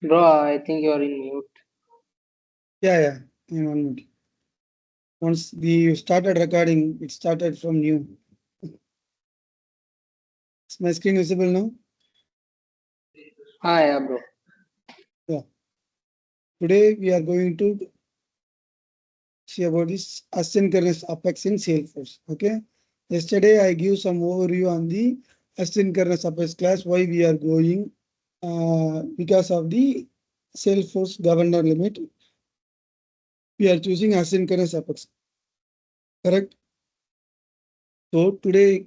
Bro, I think you are in mute. Yeah. In 1 minute. Once we started recording, it started from new. Is my screen visible now? Ah, yeah, bro. Yeah. Today we are going to see about this asynchronous Apex in SalesForce. Okay. Yesterday I give some overview on the asynchronous Apex class, why we are going because of the SalesForce governor limit. We are choosing asynchronous Apex. Correct. So today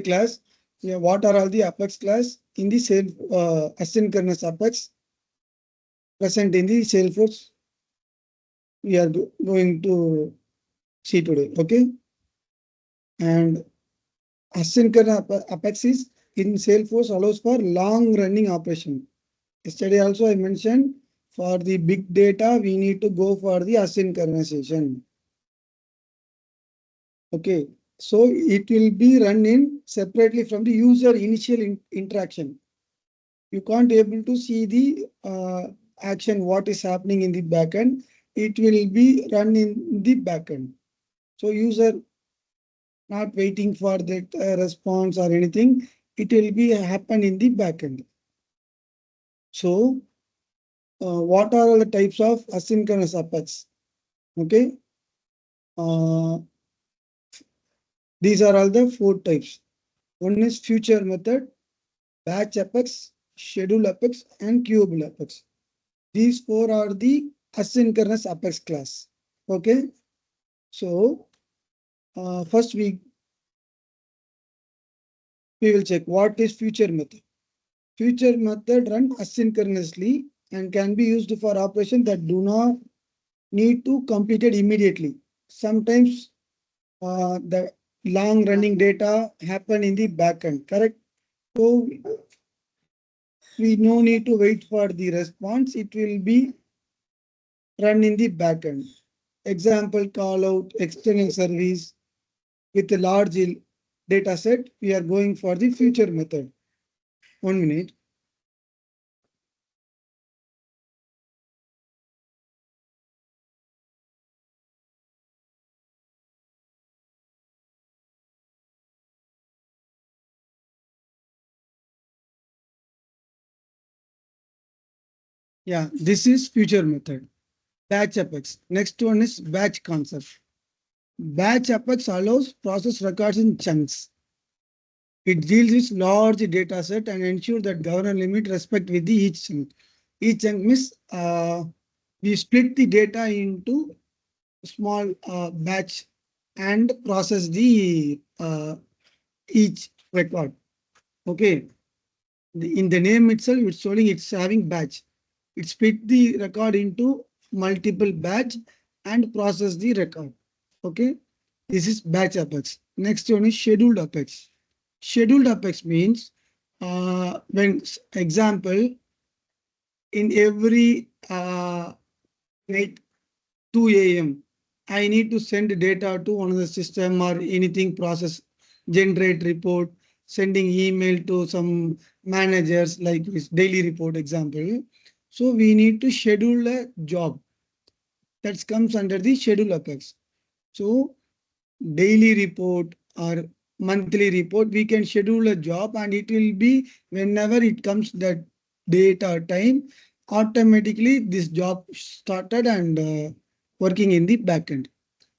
class, yeah, what are all the Apex class in the asynchronous Apex present in the SalesForce? We are going to see today. Okay, and asynchronous Apex is in SalesForce allows for long running operation. Yesterday also I mentioned for the big data we need to go for the asynchronization. Okay, so it will be run in separately from the user initial interaction. You can't able to see the action, what is happening in the backend. It will be run in the backend. So user not waiting for that response or anything. It will be happen in the backend. So what are all the types of asynchronous Apex? Okay. Uh, these are all the four types. One is future method, batch Apex, schedule Apex, and queuable Apex. These four are the asynchronous Apex class. Okay. So first we will check what is future method. Future method run asynchronously and can be used for operations that do not need to completed immediately. Sometimes the long running data happen in the backend, correct? So we no need to wait for the response. It will be run in the backend. Example, call out external service with a large data set. We are going for the future method. 1 minute. Yeah, this is future method. Batch Apex. Next one is batch concept. Batch Apex allows process records in chunks. It deals with large data set and ensure that governor limit respect with the each chunk. Each chunk means we split the data into small batch and process the each record. Okay. In the name itself, it's showing it's having batch. It split the record into multiple batch and process the record. Okay. This is batch Apex. Next one is scheduled Apex. Scheduled Apex means when example in every night 2 a.m. I need to send data to one of the system or anything process, generate report, sending email to some managers like this daily report example. So we need to schedule a job that comes under the schedule Apex. So daily report or monthly report, we can schedule a job and it will be whenever it comes that date or time, automatically this job started and working in the backend.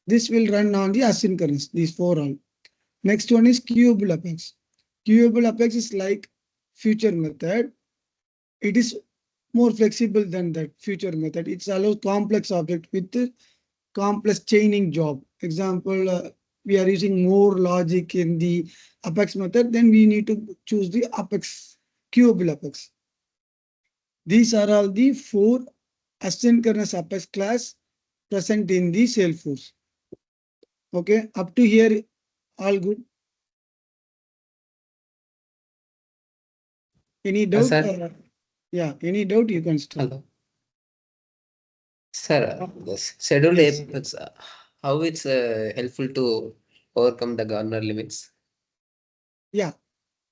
This will run on the asynchronous, these four all. Next one is queuable Apex. Queuable Apex is like future method. It is more flexible than that future method. It allows complex object with complex chaining job. Example, we are using more logic in the Apex method, then we need to choose the Apex, queuable Apex. These are all the four asynchronous Apex class present in the SalesForce. Okay, up to here, all good. Any doubt? Sir, Yeah, any doubt you can start. hello. Sir, this scheduled Yes. apex, how it's helpful to overcome the governor limits? Yeah.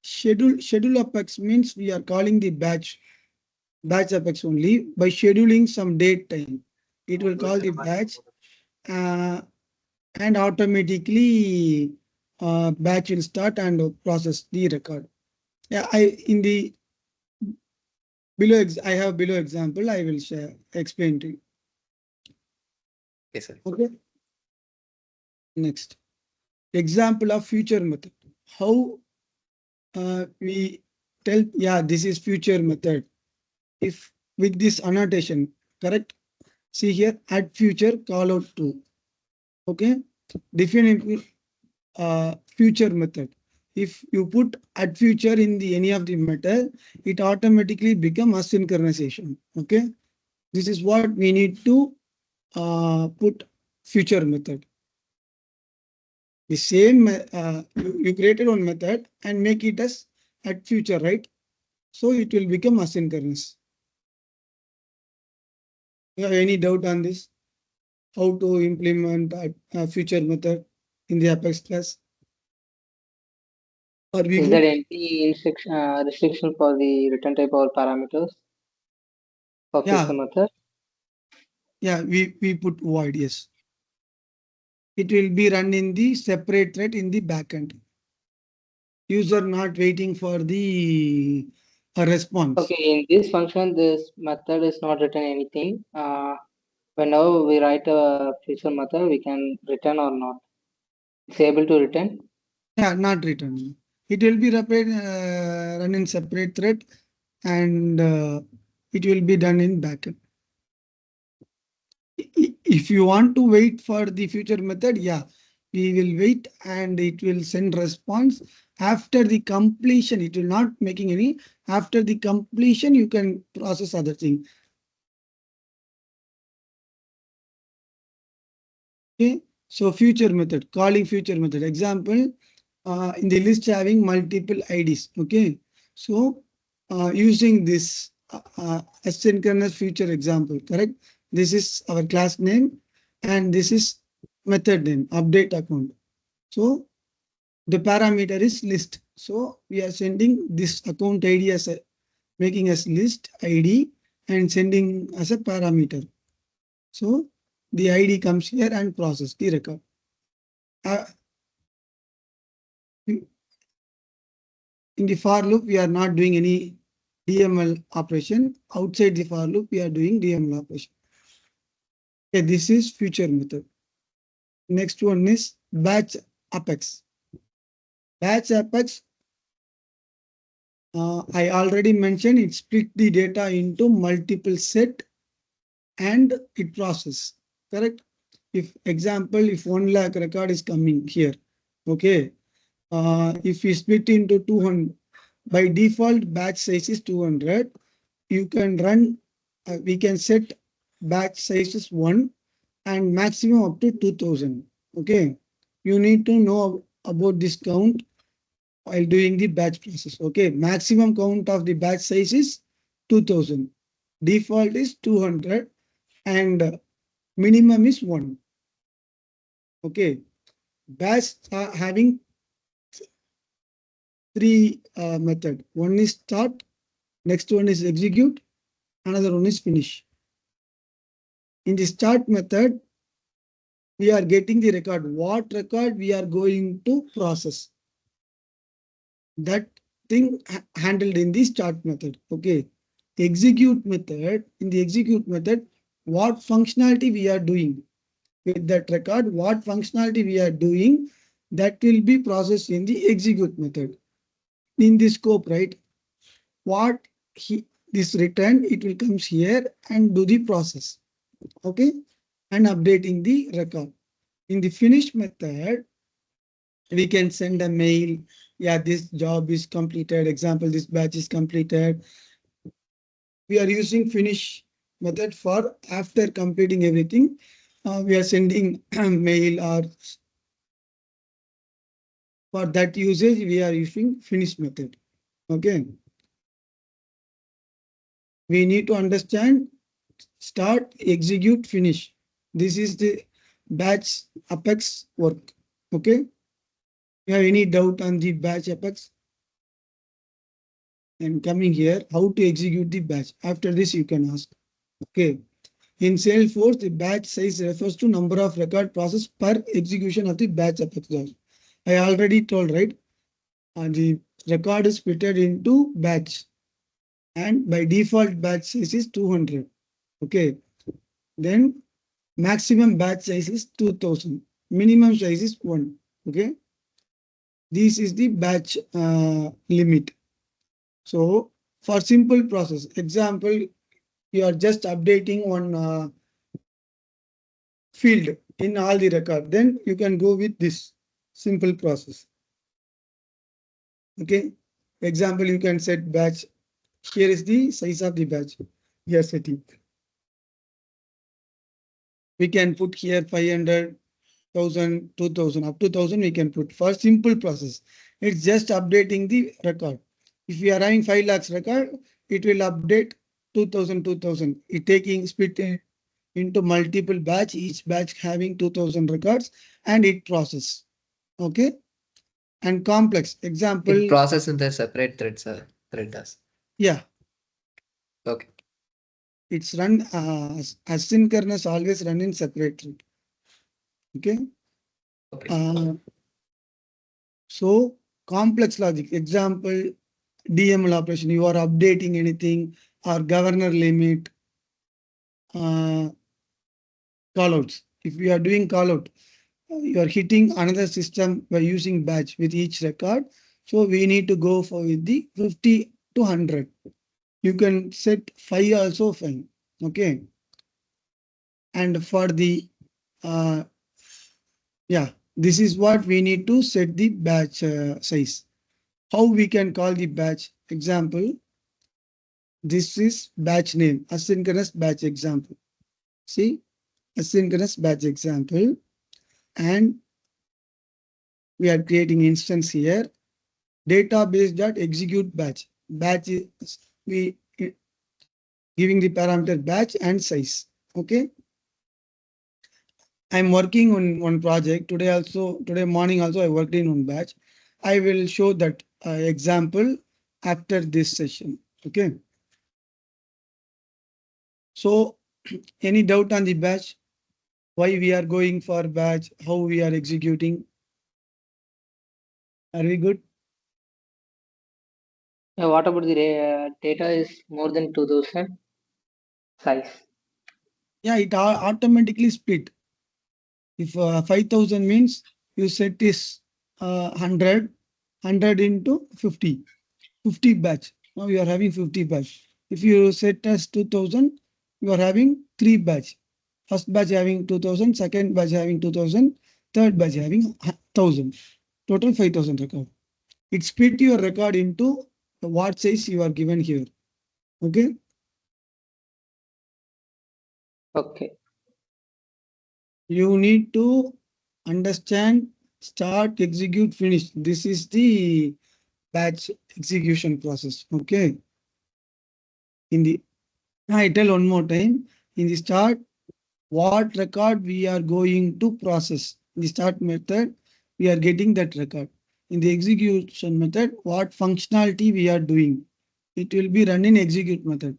Schedule Apex means we are calling the batch. batch apex only by scheduling some date time. It will call the batch uh, and automatically batch will start and process the record. Yeah, I have below example. I will share explain to you. Yes, sir. Okay. Next example of future method. How we tell, yeah, this is future method. If with this annotation, correct? See here, add future call out true. Okay. Define future method. If you put add future in the any of the method, it automatically become asynchronization. Okay. This is what we need to put future method. The same you created one method and make it as add future, right? So it will become asynchronous. You have any doubt on this? How to implement a future method in the Apex class? Are we Is there good? any restriction for the return type or parameters for future Yeah, method? yeah, we put void, yes. It will be run in the separate thread in the backend. User not waiting for the response. Okay, in this function, this method is not written anything. Whenever we write a future method, we can return or not. It's able to return. Yeah, not written. It will be run in separate thread and it will be done in backend. If you want to wait for the future method, yeah, we will wait and it will send response after the completion. It will not making any. After the completion, you can process other thing. Okay. So future method, calling future method. Example, in the list having multiple IDs. Okay. So using this asynchronous future example, correct? This is our class name and this is method name, update account. So the parameter is list. So we are sending this account ID as a making as list ID and sending as a parameter. So the ID comes here and process the record. Uh, in the for loop, we are not doing any DML operation. Outside the for loop, we are doing DML operation. Okay, this is future method. Next one is batch apex. Batch apex, I already mentioned it split the data into multiple set and it process. Correct? If example, if 1 lakh record is coming here, okay. If we split into 200, by default batch size is 200. You can run, we can set batch size is 1 and maximum up to 2000. Okay. You need to know about this count while doing the batch process. Okay. Maximum count of the batch size is 2000. Default is 200 and minimum is 1. Okay. Batch having three method. One is start, next one is execute, another one is finish. In the start method, we are getting the record. What record we are going to process? That thing handled in the start method. Okay. Execute method, in the execute method, what functionality we are doing with that record, what functionality we are doing, that will be processed in the execute method. In the scope, right? What this return, it will comes here and do the process. Okay. And updating the record. In the finish method, we can send a mail. Yeah, this job is completed. Example, this batch is completed. We are using finish method for after completing everything. We are sending mail or for that usage, we are using finish method. Okay. We need to understand start, execute, finish. This is the batch apex work. Okay. You have any doubt on the batch apex? And coming here, how to execute the batch. After this, you can ask. Okay. In SalesForce, the batch size refers to number of record process per execution of the batch episodes. I already told, right? The record is split into batch, and by default batch size is 200. Okay. Then maximum batch size is 2000. Minimum size is 1. Okay. This is the batch limit. So for simple process, example, you are just updating one field in all the record, then you can go with this simple process. Okay. Example, you can set batch. Here is the size of the batch we are setting. We can put here 500, 1000, 2000, up to 1000 we can put for simple process. It's just updating the record. If we are having 5 lakhs record, it will update 2000, 2000. It taking split into multiple batch, each batch having 2000 records, and it process. Okay. And complex example. It process in the separate threads, thread does. Yeah. Okay. It's run asynchronous, always run in separate thread. Okay. Okay. So complex logic example, DML operation, you are updating anything or governor limit, callouts. If you are doing callout, you are hitting another system by using batch with each record. So we need to go for with the 50 to 100. You can set 5 also fine. Okay. And for the, yeah, this is what we need to set the batch size. How we can call the batch example. This is batch name, asynchronous batch example. See, asynchronous batch example. And we are creating instance here. Database.execute batch. Batch is we giving the parameter batch and size. Okay. I'm working on one project today also. Today morning also I worked in one batch. I will show that example after this session. Okay. So any doubt on the batch? Why we are going for batch? How we are executing? Are we good? What about the data is more than 2000 size? Yeah, it automatically split. If 5000 means you set is 100, 100 into 50, 50 batch. Now you are having 50 batch. If you set as 2000, you are having 3 batch. First batch having 2000, second batch having 2000, third batch having 1000. Total 5000 record. It split your record into what size you are given here. Okay. Okay. You need to understand start, execute, finish. This is the batch execution process. Okay. In the, I tell one more time. In the start, what record we are going to process. In the start method, we are getting that record. In the execution method, what functionality we are doing. It will be run in execute method.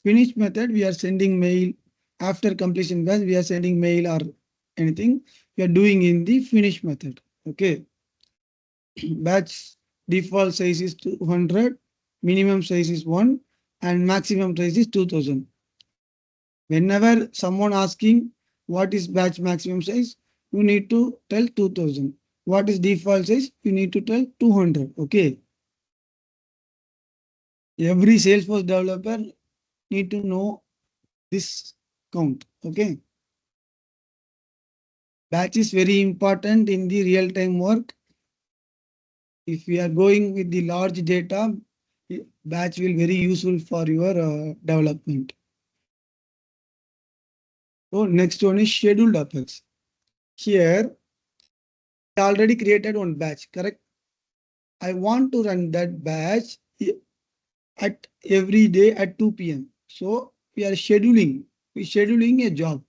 Finish method, we are sending mail. After completion batch, we are sending mail or anything. We are doing in the finish method. Okay. Batch default size is 200, minimum size is 1, and maximum size is 2000. Whenever someone asking what is batch maximum size, you need to tell 2000. What is default size? You need to tell 200. Okay. Every Salesforce developer need to know this count. Okay. Batch is very important in the real-time work. If we are going with the large data, batch will very useful for your development. So next one is scheduled Apex. Here, I already created one batch, correct? I want to run that batch at every day at 2 p.m. So we are scheduling. We scheduling a job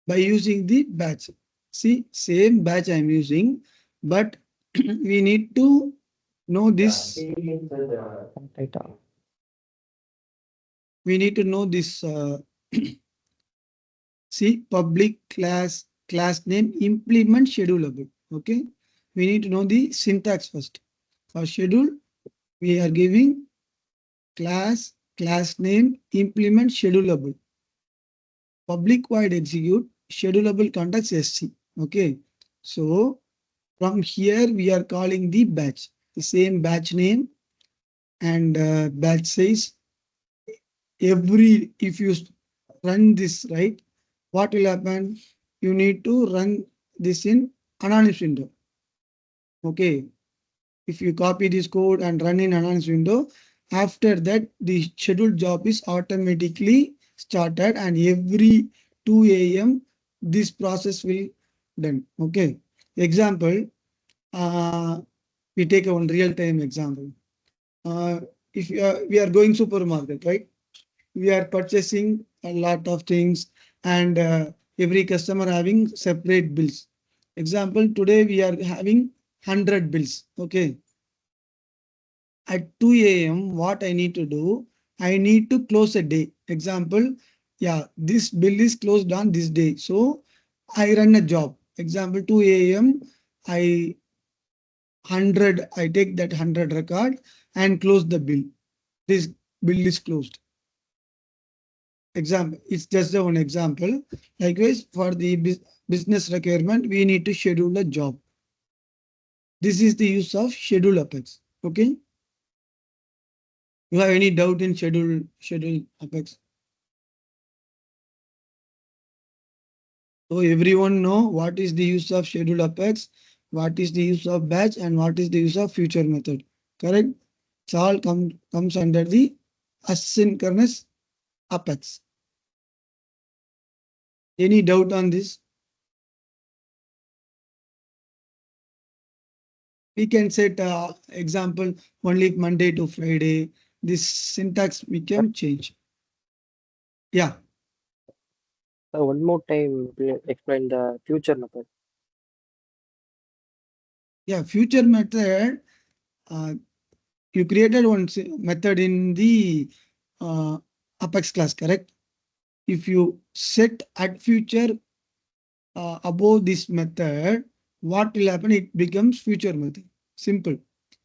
by using the batch. See, same batch I'm using, but we need to know this. Data. We need to know this. See, public class name implement schedulable. Okay, we need to know the syntax first. For schedule, we are giving class name implement schedulable. Public void execute schedulable context SC. Okay, so from here we are calling the batch, the same batch name and batch size. Every if you run this right, what will happen? You need to run this in anonymous window. Okay, if you copy this code and run in anonymous window, after that the scheduled job is automatically started and every 2 a.m. this process will done. Okay, example, we take one real time example. If we are going supermarket, right? We are purchasing a lot of things and every customer having separate bills. Example, today we are having 100 bills. Okay. At 2 a.m., what I need to do, I need to close a day. Example, yeah, this bill is closed on this day. So I run a job. Example, 2 a.m., I 100, I take that 100 record and close the bill. This bill is closed. Example, it's just one example. Likewise, for the business requirement, we need to schedule a job. This is the use of schedule apex. Okay. You have any doubt in schedule apex? So everyone know what is the use of schedule apex, what is the use of batch, and what is the use of future method. Correct? It's all comes under the asynchronous apex. Any doubt on this? We can set example only Monday to Friday. This syntax we can change. Yeah, One more time, explain the future method. yeah. Future method. You created one method in the Apex class, correct? If you set at future above this method, what will happen? It becomes future method. Simple,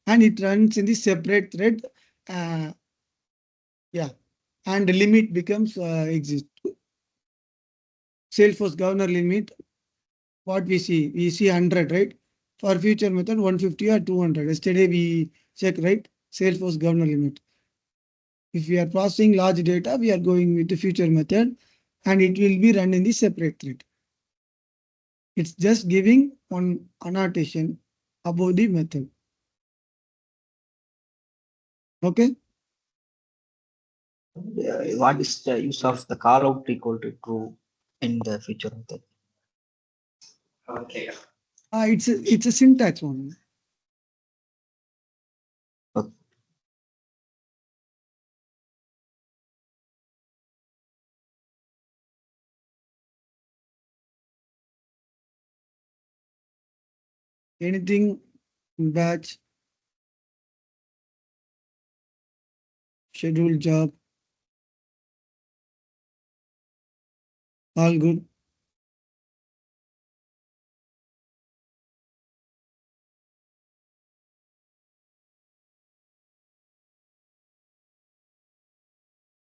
and it runs in the separate thread. Uh, yeah, and the limit becomes exist. Salesforce governor limit. What we see 100, right? For future method 150 or 200. Yesterday we check, right? Salesforce governor limit. If we are processing large data, we are going with the future method and it will be run in the separate thread. It's just giving one annotation above the method. Okay. What is the use of the call out equal to true in the future method? Okay. It's a syntax one. Okay. Anything batch, schedule job, all good.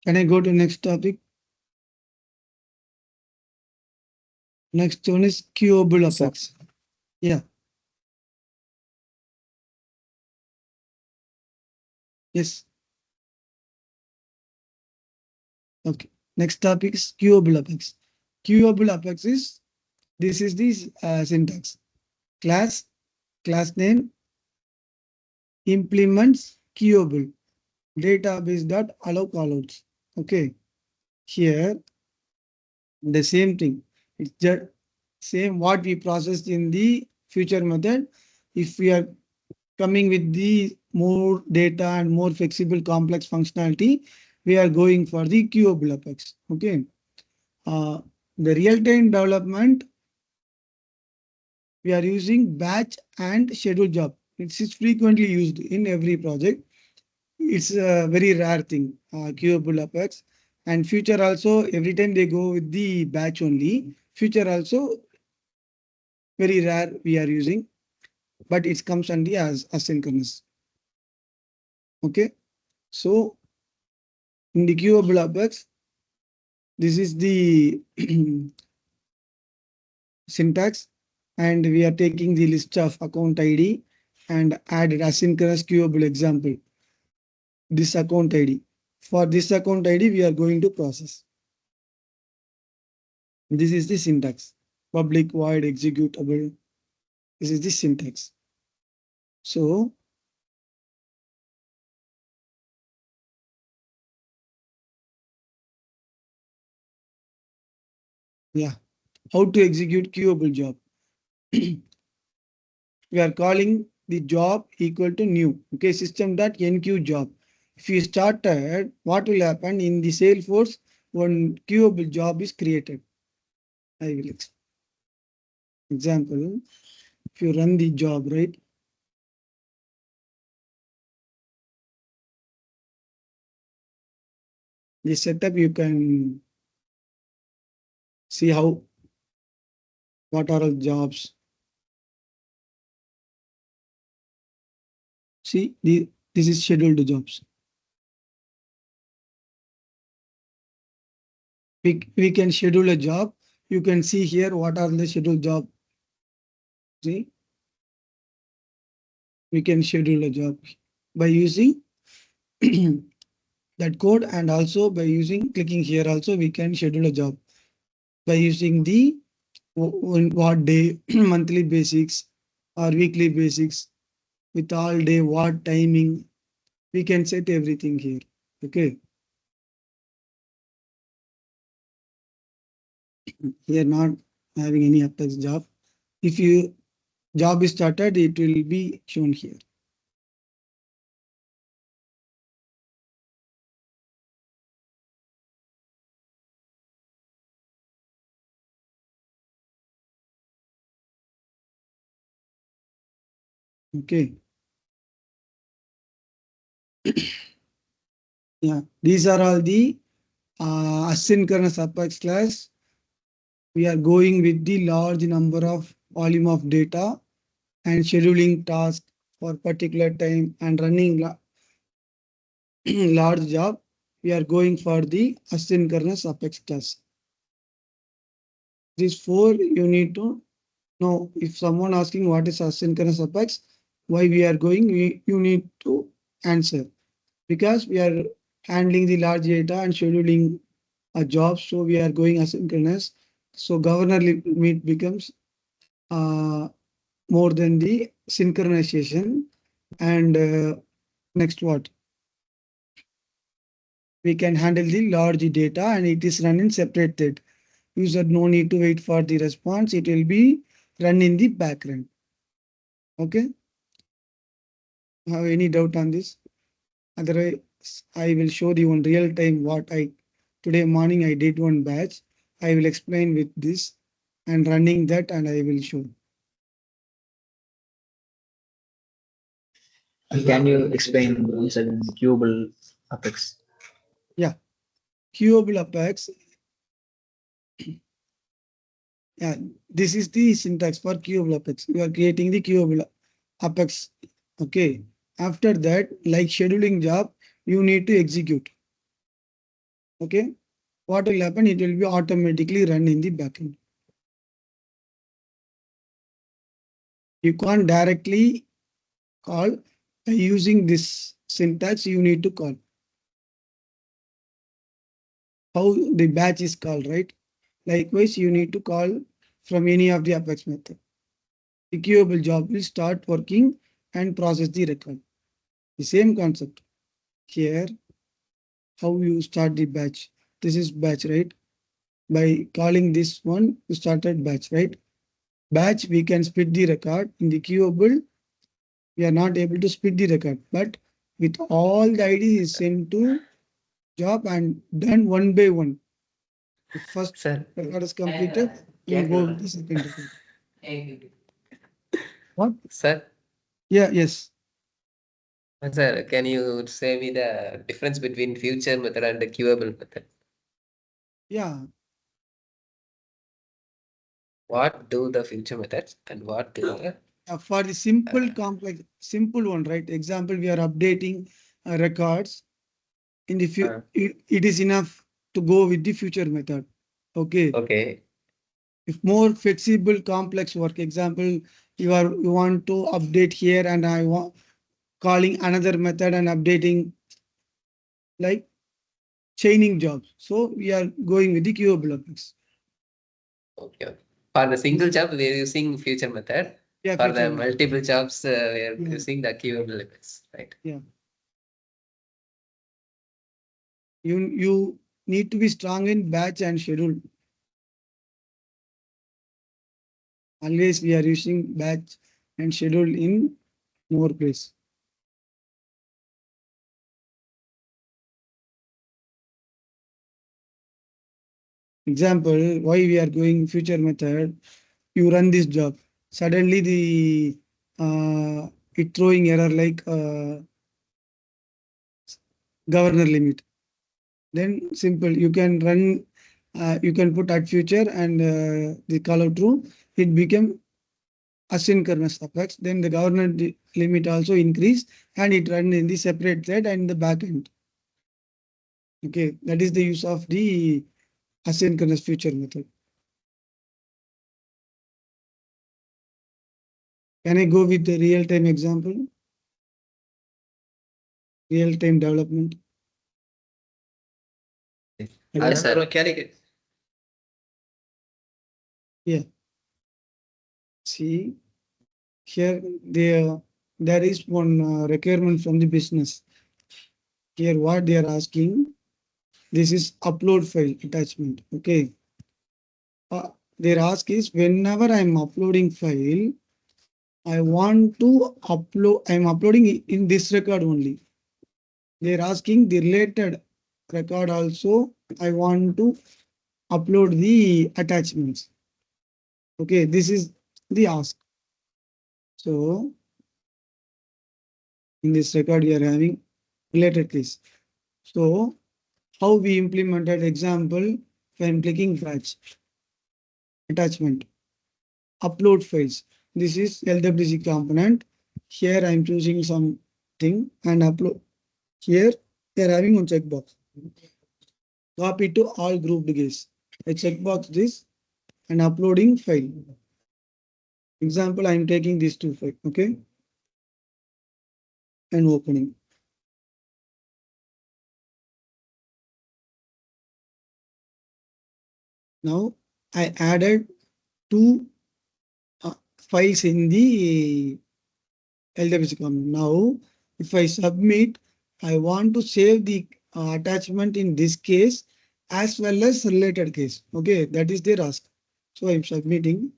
Can I go to next topic? Next one is queuable apex. Yeah. Yes. Okay. Next topic is queuable apex. Queuable apex is this is the syntax. Class name implements queuable database dot allow callouts. Okay. Here the same thing. It's just same what we processed in the future method. If we are coming with the more data and more flexible complex functionality, we are going for the queuable apex. Okay. The real-time development, we are using batch and schedule job. It is frequently used in every project. It's a very rare thing, queuable Apex. And future also, every time they go with the batch only, future also very rare we are using, but it comes only as asynchronous. Okay, so in the queuable Apex, this is the syntax, and we are taking the list of account ID and added asynchronous queuable example, this account ID. For this account ID, we are going to process. This is the syntax, public void executable. This is the syntax. So yeah, how to execute queuable job? We are calling the job equal to new. Okay, system.enqueue job. If you started, what will happen in the Salesforce when queuable job is created? I will example. If you run the job, right? The setup you can see how what are all jobs. See, this is scheduled jobs. We can schedule a job. You can see here what are the scheduled job. See, we can schedule a job by using that code, and also by using clicking here also we can schedule a job by using the what day, monthly basics or weekly basics, with all day, what timing. We can set everything here. Okay. Here not having any Apex job. If you job is started, it will be shown here. Okay. Yeah, these are all the asynchronous Apex class. We are going with the large number of volume of data and scheduling task for particular time and running large job. We are going for the asynchronous Apex class. These four you need to know. If someone asking what is asynchronous Apex, why we are going, you need to answer, because we are handling the large data and scheduling a job, so we are going asynchronous. So governor limit becomes uh, more than the synchronization. And next what? We can handle the large data and it is run in separate thread. User no need to wait for the response. It will be run in the background. Okay. Have any doubt on this? Otherwise, I will show the one real time what I today morning I did one batch. I will explain with this and running that, and I will show. Can you explain once again the queuable Apex? Yeah, queuable Apex. Yeah, this is the syntax for queuable Apex. You are creating the queuable Apex. Okay. After that, like scheduling job, you need to execute. Okay. What will happen? It will be automatically run in the backend. You can't directly call by using this syntax. You need to call how the batch is called, right? Likewise, you need to call from any of the Apex method. The queuable job will start working and process the record. The same concept here. How you start the batch? This is batch, right? By calling this one, you started batch, right? Batch, we can split the record. In the queuable, we are not able to split the record, but with all the ID is sent to job and done one by one. The first Sir, record is completed, we go with the second record. What? sir, Yeah, yes. Sir, can you say me the difference between future method and the queuable method? Yeah. What do the future methods and what do the For the simple uh, complex, simple one, right? Example, we are updating records. In the uh, it is enough to go with the future method. Okay. okay. If more flexible, complex work, example, you want to update here and I want calling another method and updating like chaining jobs. So we are going with the queuable objects. Okay. For the single job, we are using future method. Yeah, For future the method. multiple jobs, we are Yeah, using the queuable methods, right? yeah. You need to be strong in batch and schedule. Always we are using batch and schedule in more place. Example, why we are going future method, you run this job. Suddenly the it throwing error like governor limit. Then simple, you can run, you can put at future and the call out true. It became asynchronous effects. Then the governor limit also increase and it run in the separate thread and the backend. Okay, that is the use of the asynchronous future method. Can I go with the real time example? Real time development. Yes, sir. Yeah. See, here there is one requirement from the business. Here what they are asking, this is upload file attachment. Okay. Their ask is whenever I'm uploading file, I want to upload, I'm uploading in this record only. They're asking the related record also. I want to upload the attachments. Okay, this is the ask. So in this record, we are having related case. So how we implemented example, if I'm clicking batch, attachment, upload files. This is LWC component. Here I'm choosing something and upload. Here they're having one checkbox. Copy to all grouped case. I checkbox this and uploading file. Example, I'm taking these two file, okay, and opening. Now I added two files in the LWC component. Now, if I submit, I want to save the attachment in this case as well as related case. Okay, that is their ask. So I'm submitting.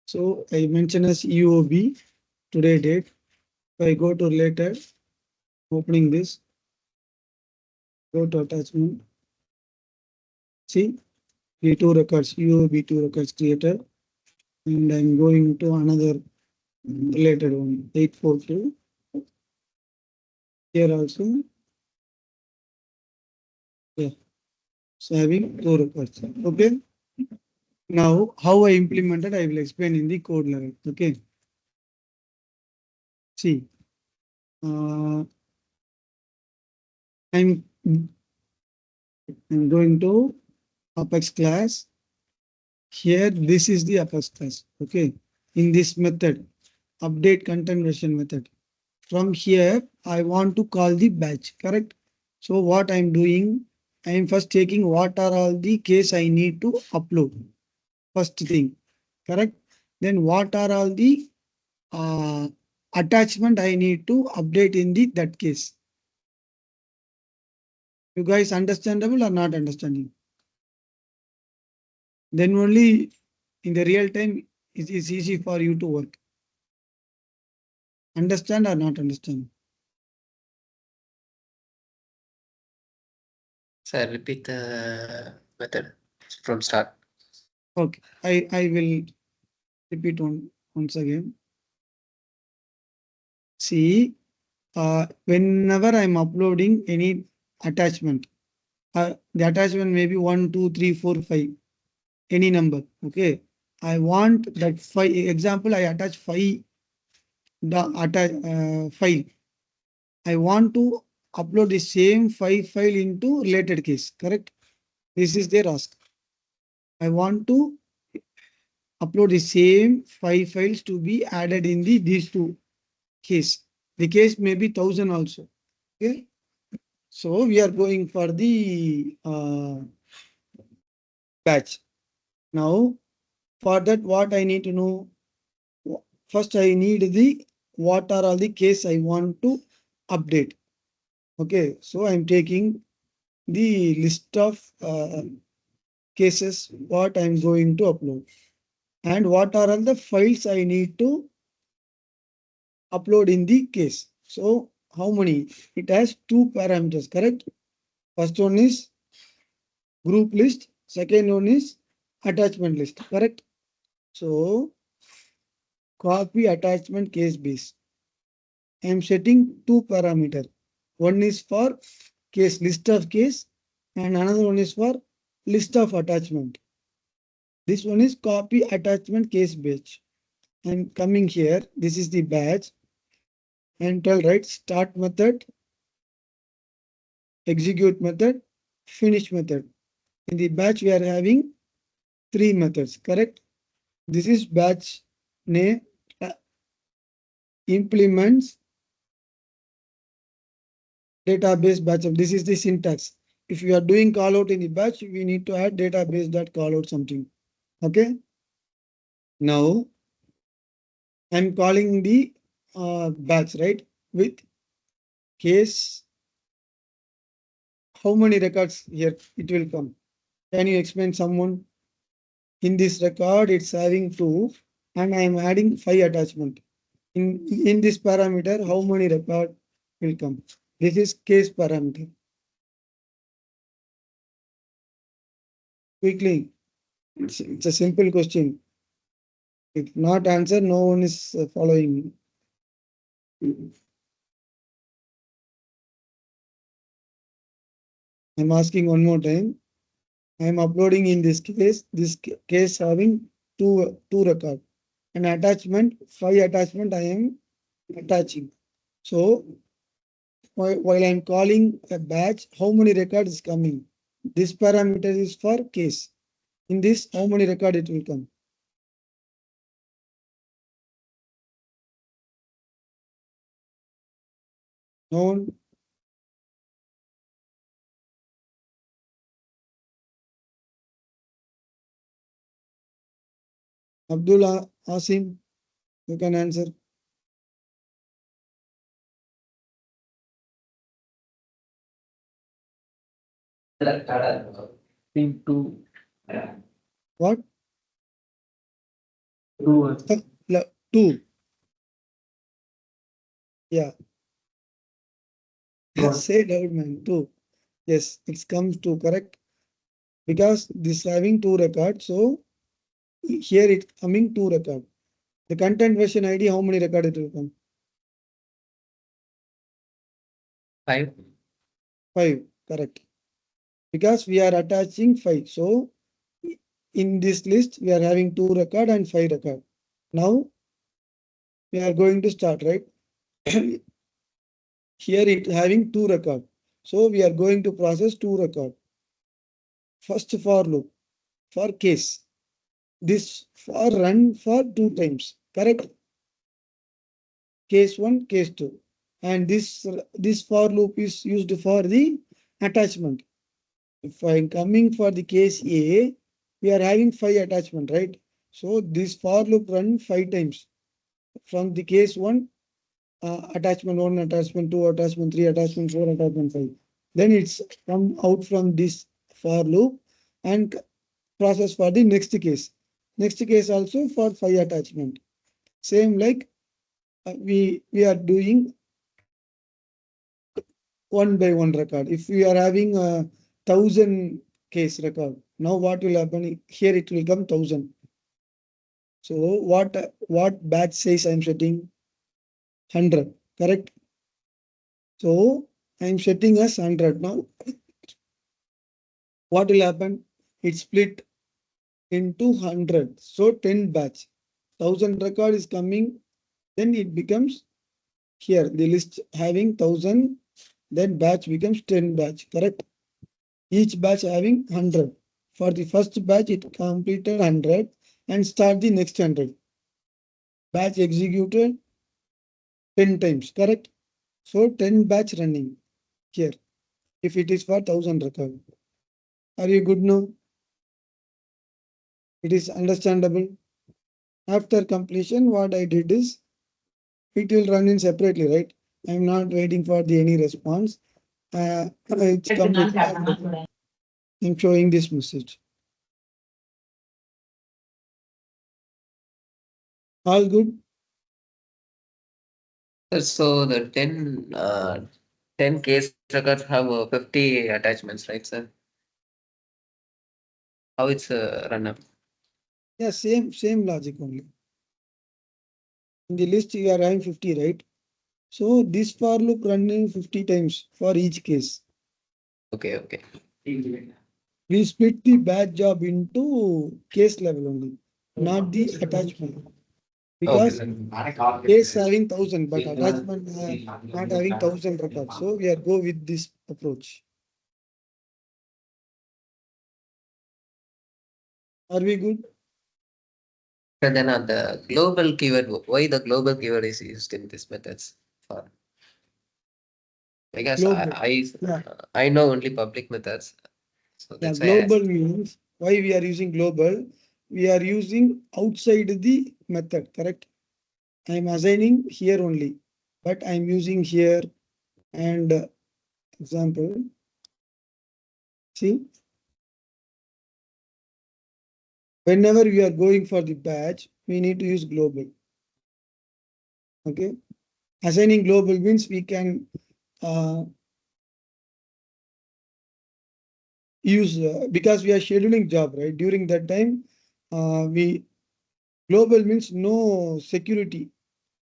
So I mention as EOB today date. If I go to related, opening this, go to attachment. See, B2 records, EOB2 records created. And I'm going to another related one, 842. Here also, yeah, so having two records. Okay. Now, how I implemented, I will explain in the code level. Okay. See, uh, I'm, I'm going to Apex class. Here, this is the Apex class. Okay. In this method, update content version method. From here, I want to call the batch, correct? So what I'm doing, I am first taking what are all the case I need to upload. First thing, correct? Then what are all the uh, attachment I need to update in the that case. You guys understandable or not understanding? Then only in the real time it is easy for you to work. Understand or not understand? Sir, repeat the method from start. Okay, I will repeat one. once again. See, whenever I'm uploading any attachment, the attachment may be 1, 2, 3, 4, 5, any number. Okay. I want that 5. Example, I attach 5 file. I want to upload the same 5 file into related case. Correct. This is their ask. I want to upload the same 5 files to be added in these two case. The case may be 1000 also. Okay. So we are going for the batch. Now, for that, what I need to know, first I need the what are all the case I want to update. Okay, so I'm taking the list of cases what I'm going to upload and what are all the files I need to upload in the case. So how many? It has two parameters, correct? First one is group list, second one is attachment list, correct? So copy attachment case base. I am setting two parameter. One is for case list of case and another one is for list of attachment. This one is copy attachment case batch. I'm coming here. This is the batch and tell right start method, execute method, finish method. In the batch we are having three methods, correct? This is batch name implements database batch. This is the syntax. If you are doing call out in the batch, we need to add database dot call out something. Okay. Now I'm calling the batch, right? With case, how many records here it will come? Can you explain someone? In this record, it's having 2 and I am adding 5 attachment. In this parameter, how many record will come? This is case parameter. Quickly, it's a simple question. If not answer, no one is following. I'm asking one more time. I'm uploading in this case having two record. An attachment, 5 attachment I am attaching. So while I'm calling a batch, how many records is coming? This parameter is for case. In this, how many record it will come? No one? Abdullah, Asim, you can answer. Two. What? Two. 2. Yeah. What? Say loud, man. 2. Yes, it comes to correct. Because this having 2 records, so here it coming 2 record. The content version ID, how many record it will come? 5. 5, correct. Because we are attaching 5. So in this list, we are having 2 record and 5 record. Now we are going to start, right? Here it having 2 record. So we are going to process 2 record. First for loop, for case. This for run for 2 times, correct? Case 1, case 2. And this for loop is used for the attachment. If I'm coming for the case A, we are having 5 attachment, right? So this for loop run 5 times. From the case 1, attachment 1, attachment 2, attachment 3, attachment 4, attachment 5. Then it's come out from this for loop and process for the next case. Next case also for 5 attachment. Same like we are doing one by one record. If we are having a 1000 case record, now what will happen? Here it will come 1000. So what batch size I'm setting? 100, correct? So I'm setting as 100. Now what will happen? It split into 100. So 10 batch. 1000 record is coming. Then it becomes here. The list having 1000. Then batch becomes 10 batch. Correct? Each batch having 100. For the first batch, it completed 100 and start the next 100. Batch executed 10 times. Correct? So 10 batch running here. If it is for 1000 record. Are you good now? It is understandable. After completion, what I did is it will run in separately, right? I'm not waiting for the any response. It's complete. I'm showing this message. All good? So the 10 case records have 50 attachments, right, sir? How it's run up? Yeah, same logic only. In the list, you are having 50, right? So this for loop running 50 times for each case. Okay, okay. We split the batch job into case level only, not the attachment. Okay, Because sir. case having 1000, but attachment not having 1000 records. So we are go with this approach. Are we good? And then on the global keyword, why the global keyword is used in these methods? For because Global. Yeah, I know only public methods, so yeah. that's why I Global asked. means why we are using global. We are using outside the method, correct? I am assigning here only, but I am using here and example. See, whenever we are going for the batch, we need to use global. Okay, assigning global means we can uh, use because we are scheduling job, right? During that time, we global means no security.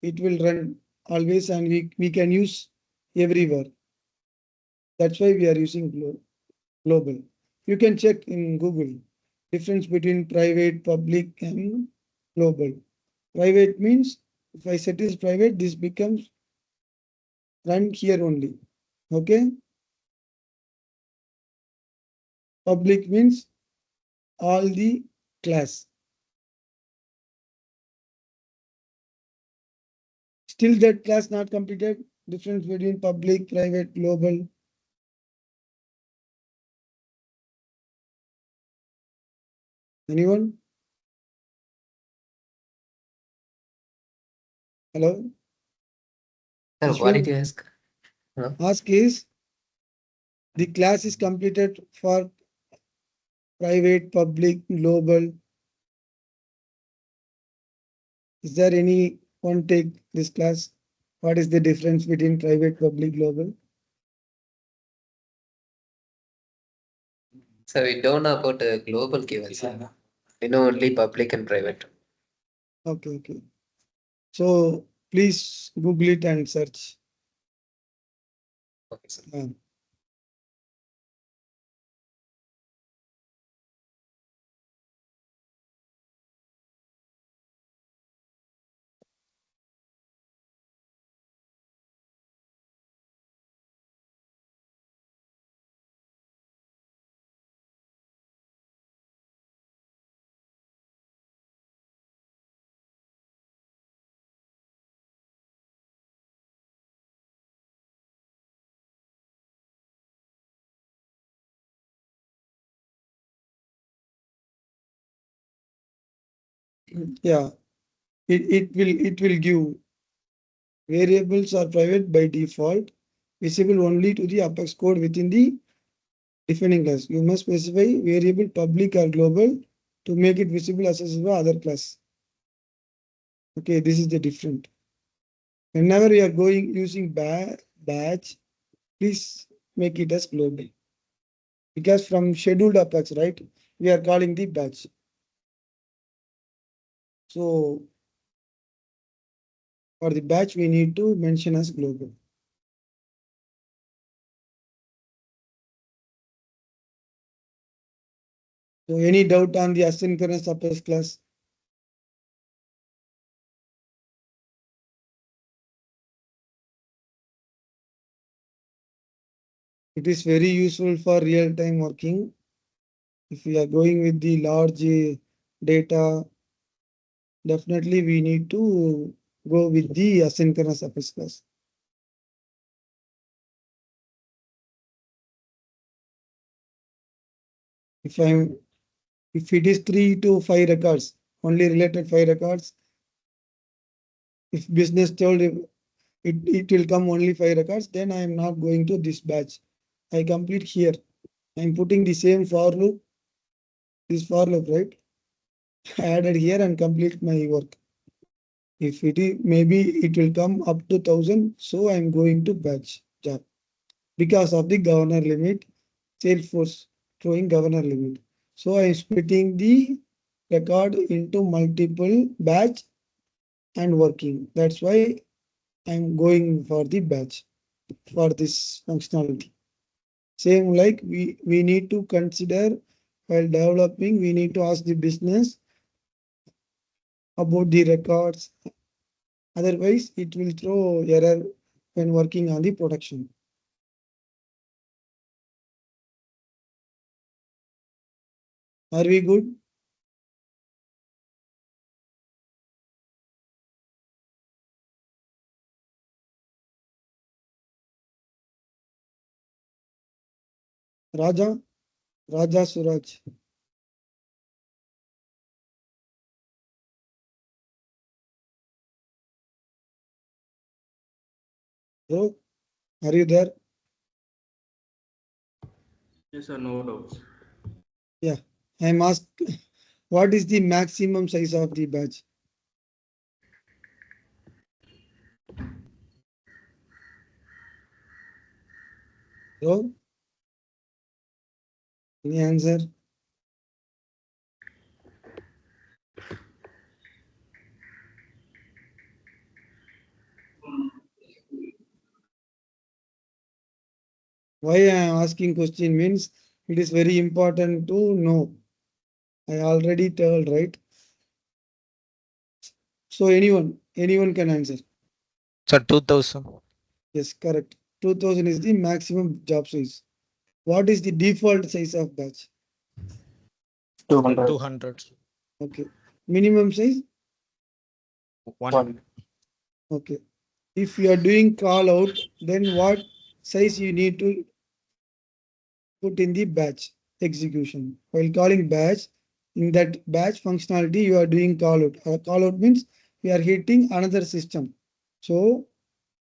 It will run always, and we can use everywhere. That's why we are using global. You can check in Google difference between private, public, and global. Private means if I set is private, this becomes run here only. Okay. Public means all the class. Still that class not completed. Difference between public, private, global. Anyone? Hello? Sir, what did Ashwin, you ask? Hello? ask is the class is completed for private, public, global. Is there any one take this class? What is the difference between private, public, global? So we don't know about global keywords. We know only public and private. Okay, okay. So please Google it and search. Okay, sir. Yeah, it will give variables are private by default, visible only to the Apex code within the defining class. You must specify variable public or global to make it visible accessible other class. Okay, this is the different. Whenever you are going using batch, please make it as global. Because from scheduled Apex, right? We are calling the batch. So for the batch, we need to mention as global. So any doubt on the asynchronous Apex class? It is very useful for real-time working. If we are going with the large data, definitely we need to go with the asynchronous Apex class. If it is 3 to 5 records, only related 5 records, if business told it will come only 5 records, then I am not going to this batch. I complete here. I am putting the same for loop, this for loop, right? I added here and complete my work. If it is, maybe it will come up to 1000, so I am going to batch job because of the governor limit, SalesForce throwing governor limit. So I am splitting the record into multiple batch and working. That's why I'm going for the batch for this functionality. Same like we need to consider while developing, we need to ask the business about the records. Otherwise, it will throw error when working on the production. Are we good? Raja, Raja Suraj. Bro, are you there? Yes, sir, no doubts. Yeah, I'm asked what is the maximum size of the batch? Bro, any answer? Why I am asking question means it is very important to know. I already told, right? So anyone can answer. Sir, 2000. Yes, correct. 2000 is the maximum job size. What is the default size of batch? 200. 200. Okay. Minimum size? 1. Okay. If you are doing call out, then what size you need to put in the batch execution? While calling batch, in that batch functionality, you are doing call out. Call out means we are hitting another system. So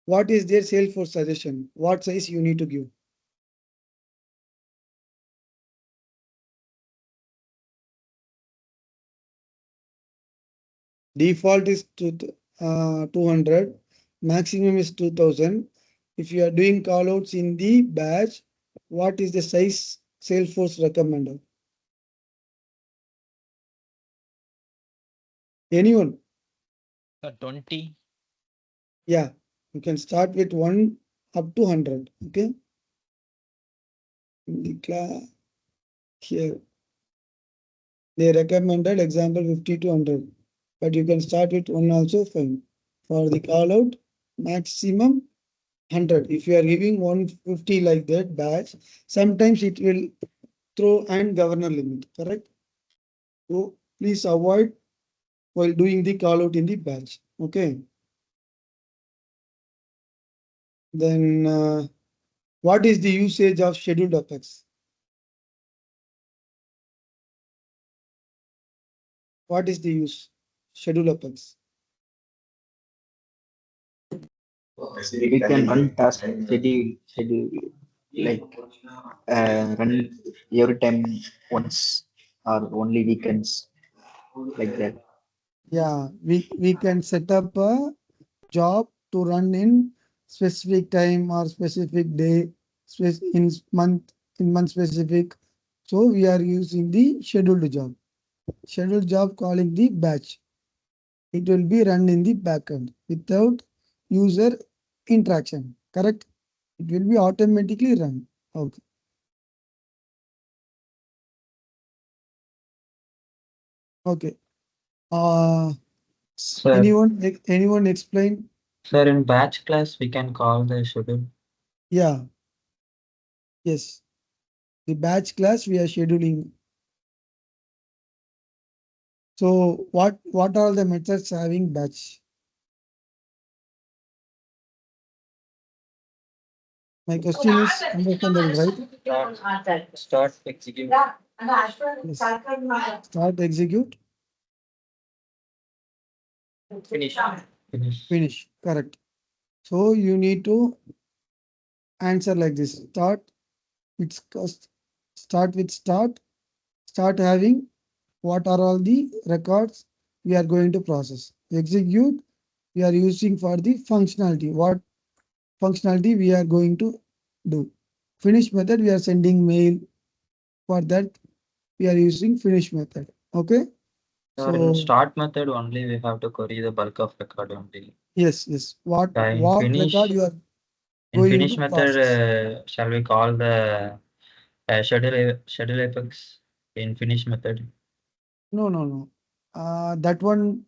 what is their Salesforce suggestion? What size you need to give? Default is 200, maximum is 2000. If you are doing callouts in the batch, what is the size Salesforce recommended? Anyone? Sir, 20. Yeah, you can start with 1 up to 100. Okay. In the class here, they recommended example 50 to 100, but you can start with 1 also fine. For the callout, maximum 100. If you are giving 150 like that batch, sometimes it will throw and governor limit, correct? So please avoid while doing the call out in the batch. Okay. Then what is the usage of scheduled Apex? What is the use? Scheduled Apex. We can run task schedule like run every time once or only weekends like that. Yeah, we can set up a job to run in specific time or specific day, in month specific. So we are using the scheduled job. Scheduled job calling the batch. it will be run in the backend without user interaction. Correct? It will be automatically run. Okay. Okay. Uh, Sir, anyone explain? sir, in batch class, we can call the schedule. Yeah. Yes. The batch class we are scheduling. So what are the methods having batch? My question is understandable, right? Start execute. Yes. Start, execute, Finish. Finish. finish. Correct. So you need to answer like this. Start with start. Start having what are all the records we are going to process. Execute we are using for the functionality. What functionality we are going to do. Finish method we are sending mail. For that we are using finish method. Okay. Sir, in So start method only, we have to query the bulk of record only. yes. What In what record finish, you are in going finish to method, process? shall we call the schedule apex in finish method? No. That one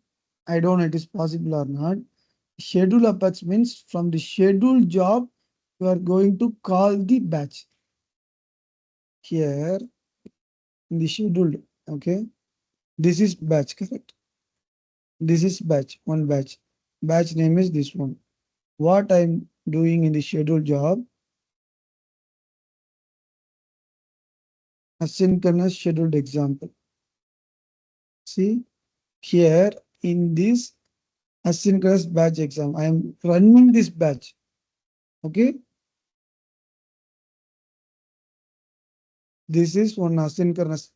I don't know it is possible or not. Schedule apex means from the scheduled job you are going to call the batch here in the scheduled. Okay, this is batch, correct? This is batch, one batch. Batch name is this one. What I'm doing in the scheduled job, asynchronous scheduled example. See here in this asynchronous batch exam, I am running this batch. Okay, this is one asynchronous,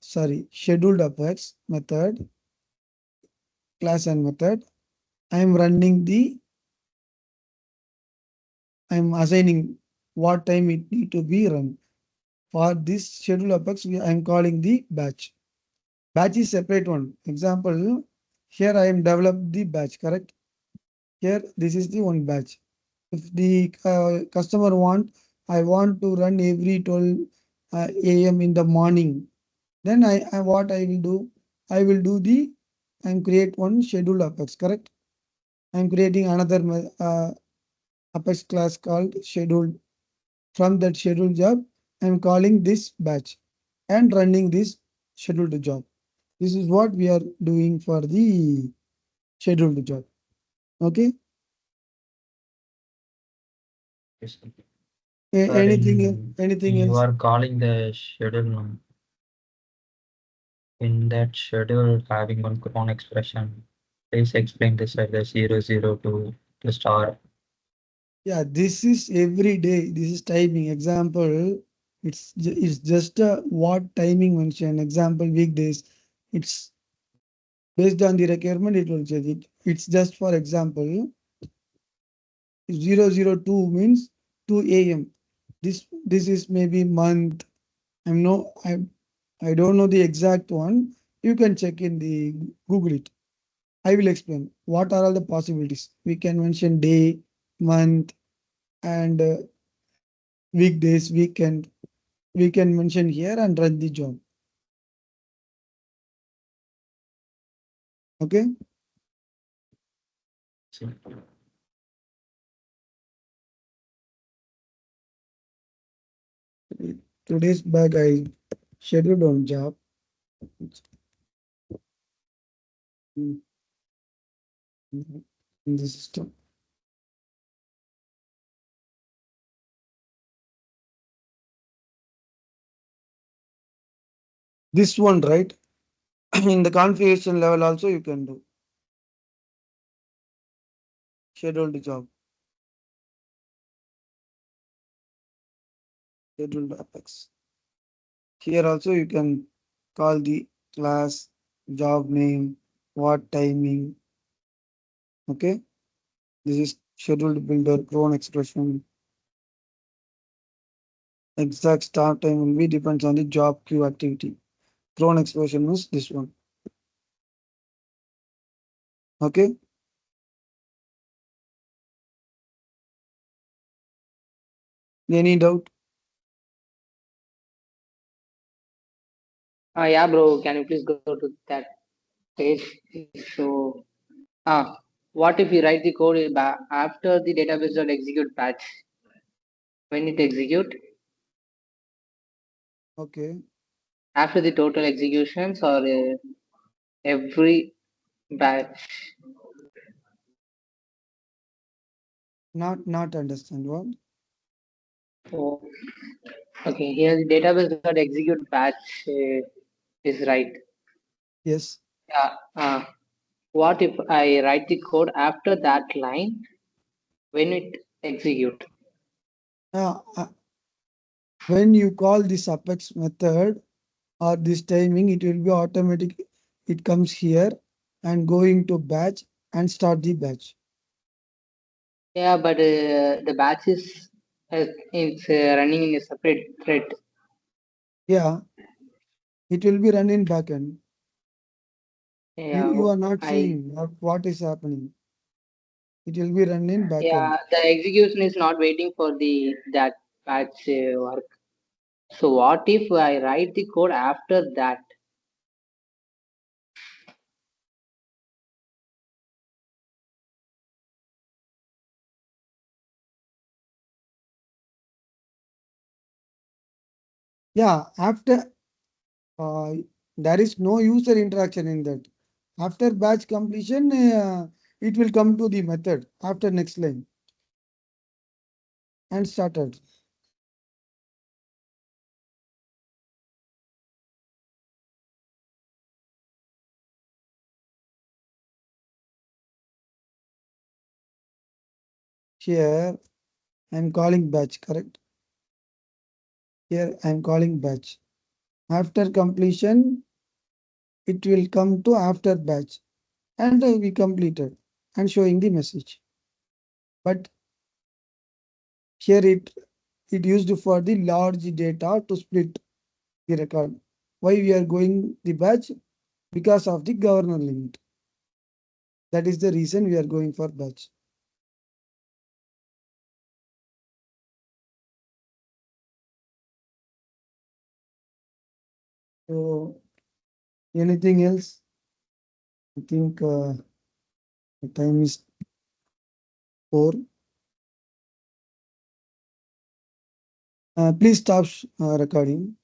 scheduled apex method, class and method. I am running the, I am assigning what time it need to be run. For this schedule apex, I am calling the batch. Batch is separate one. Example, here I am developed the batch, correct? Here, this is the one batch. If the customer I want to run every 12 a.m. in the morning, then what I will do, I will do the, and create one schedule apex, correct? I'm creating another apex class called scheduled. From that scheduled job, I'm calling this batch and running this scheduled job. This is what we are doing for the scheduled job. Okay. Yes. Sir, Anything you else? are calling the schedule now. In that schedule having one cron expression. Please explain this at the 002 to star. Yeah, this is every day. This is timing. Example, it's just what timing mentioned. Example, weekdays. It's based on the requirement. It will change it. It's just for example. 002 means 2 a.m. This is maybe month. I'm no I don't know the exact one. You can check in the Google it. I will explain what are all the possibilities. We can mention day, month, and weekdays, weekend. We can mention here and run the job. Okay. Today's bag I scheduled on job. Mm, in the system. This one, right? In the configuration level also you can do scheduled job, scheduled apex. Here also you can call the class, job name, what timing. Okay. This is scheduled builder, cron expression. Exact start time will be depends on the job queue activity. Cron expression is this one. Okay. Any doubt? Yeah, bro. Can you please go to that page? So, what if we write the code after the database dot execute batch? When it execute Okay. after the total executions or every batch? Not understand what? Oh, okay. Here the database dot execute batch is right. Yes. Yeah. What if I write the code after that line when it execute? Uh, uh, when you call this apex method or this timing, it will be automatic. It comes here and going to batch and start the batch. Yeah, but the batch is it's running in a separate thread. Yeah, it will be run in backend. Yeah, You are not I seeing what is happening. It will be run in backend. yeah the execution is not waiting for the that batch work. So what if I write the code after that? Yeah, after uh, there is no user interaction in that. After batch completion, it will come to the method after next line and started. Here I'm calling batch, correct? Here I'm calling batch. After completion, it will come to after batch and we completed and showing the message. But here it used for the large data to split the record. Why we are going the batch? Because of the governor limit. That is the reason we are going for batch. So anything else? I think the time is 4. Please stop recording.